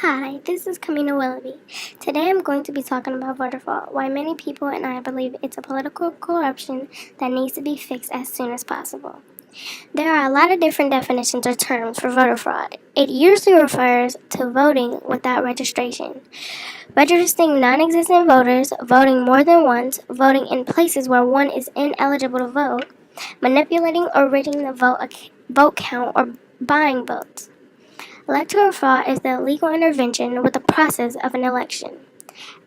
Hi, this is Kamena Willoughby. Today I'm going to be talking about voter fraud, why many people and I believe it's a political corruption that needs to be fixed as soon as possible. There are a lot of different definitions or terms for voter fraud. It usually refers to voting without registration, registering non-existent voters, voting more than once, voting in places where one is ineligible to vote, manipulating or rigging the vote count, or buying votes. Electoral fraud is the legal intervention with the process of an election.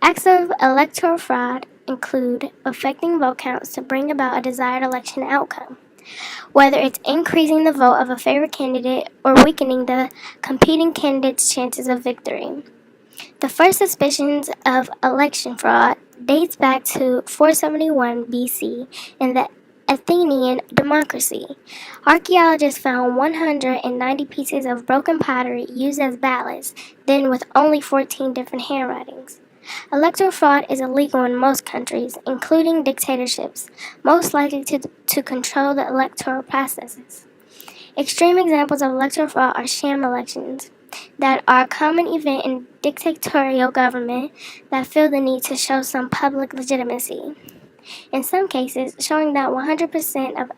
Acts of electoral fraud include affecting vote counts to bring about a desired election outcome, whether it's increasing the vote of a favored candidate or weakening the competing candidate's chances of victory. The first suspicions of election fraud dates back to 471 BC in the Athenian democracy. Archaeologists found 190 pieces of broken pottery used as ballots, then with only 14 different handwritings. Electoral fraud is illegal in most countries, including dictatorships, most likely to control the electoral processes. Extreme examples of electoral fraud are sham elections that are a common event in dictatorial government that feel the need to show some public legitimacy. In some cases, showing that 100% of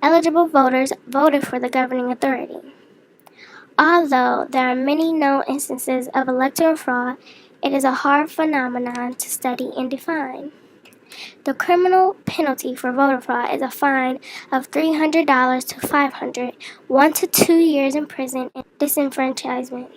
eligible voters voted for the governing authority. Although there are many known instances of electoral fraud, it is a hard phenomenon to study and define. The criminal penalty for voter fraud is a fine of $300 to $500, 1 to 2 years in prison, and disenfranchisement.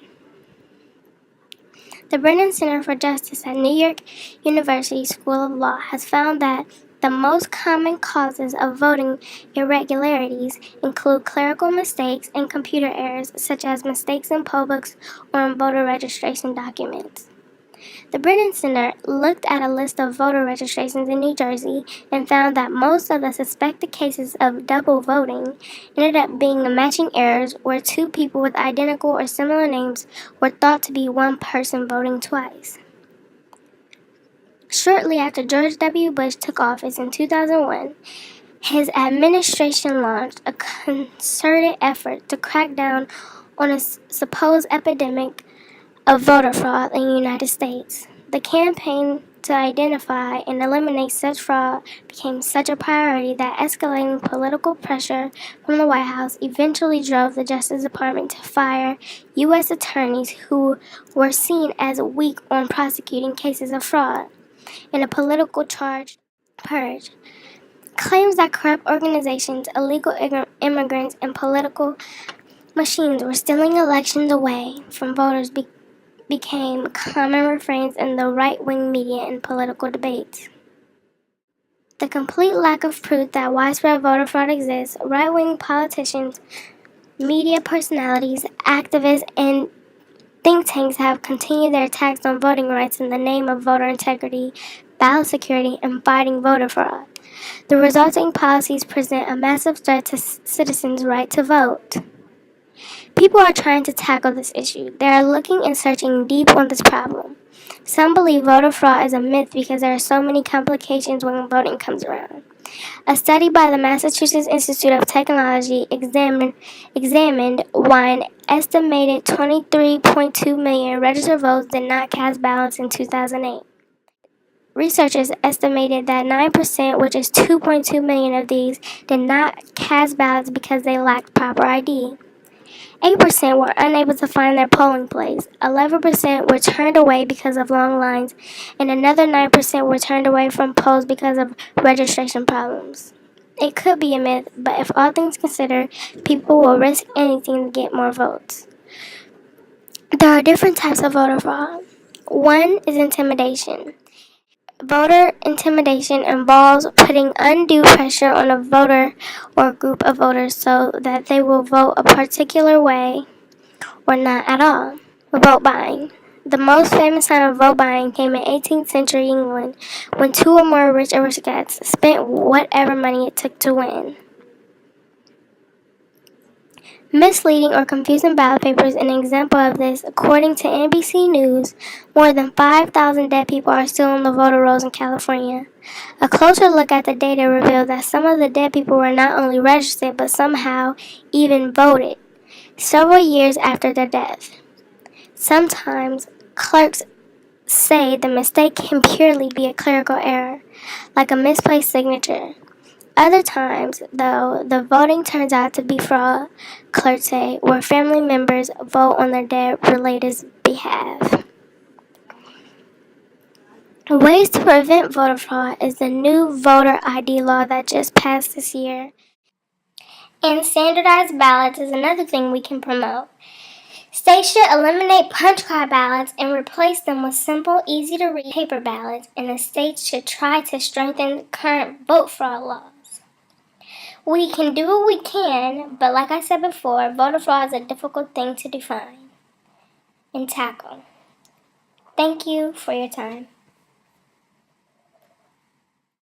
The Brennan Center for Justice at New York University School of Law has found that the most common causes of voting irregularities include clerical mistakes and computer errors, such as mistakes in poll books or in voter registration documents. The Brennan Center looked at a list of voter registrations in New Jersey and found that most of the suspected cases of double voting ended up being matching errors where two people with identical or similar names were thought to be one person voting twice. Shortly after George W. Bush took office in 2001, his administration launched a concerted effort to crack down on a supposed epidemic of voter fraud in the United States. The campaign to identify and eliminate such fraud became such a priority that escalating political pressure from the White House eventually drove the Justice Department to fire U.S. attorneys who were seen as weak on prosecuting cases of fraud in a political charge purge. Claims that corrupt organizations, illegal immigrants, and political machines were stealing elections away from voters became common refrains in the right-wing media and political debates. The complete lack of proof that widespread voter fraud exists, right-wing politicians, media personalities, activists, and think tanks have continued their attacks on voting rights in the name of voter integrity, ballot security, and fighting voter fraud. The resulting policies present a massive threat to citizens' right to vote. People are trying to tackle this issue. They are looking and searching deep on this problem. Some believe voter fraud is a myth because there are so many complications when voting comes around. A study by the Massachusetts Institute of Technology examined why an estimated 23.2 million registered votes did not cast ballots in 2008. Researchers estimated that 9%, which is 2.2 million of these, did not cast ballots because they lacked proper ID. 8% were unable to find their polling place, 11% were turned away because of long lines, and another 9% were turned away from polls because of registration problems. It could be a myth, but if all things considered, people will risk anything to get more votes. There are different types of voter fraud. One is intimidation. Voter intimidation involves putting undue pressure on a voter or group of voters so that they will vote a particular way or not at all. Vote buying. The most famous time of vote buying came in 18th century England when two or more rich aristocrats spent whatever money it took to win. Misleading or confusing ballot papers is an example of this. According to NBC News, more than 5,000 dead people are still on the voter rolls in California. A closer look at the data revealed that some of the dead people were not only registered but somehow even voted several years after their death. Sometimes clerks say the mistake can purely be a clerical error, like a misplaced signature. Other times, though, the voting turns out to be fraud, clerks say, where family members vote on their dead relatives' behalf. Ways to prevent voter fraud is the new voter ID law that just passed this year. And standardized ballots is another thing we can promote. States should eliminate punch card ballots and replace them with simple, easy-to-read paper ballots, and the states should try to strengthen current vote fraud laws. We can do what we can, but like I said before, voter fraud is a difficult thing to define and tackle. Thank you for your time.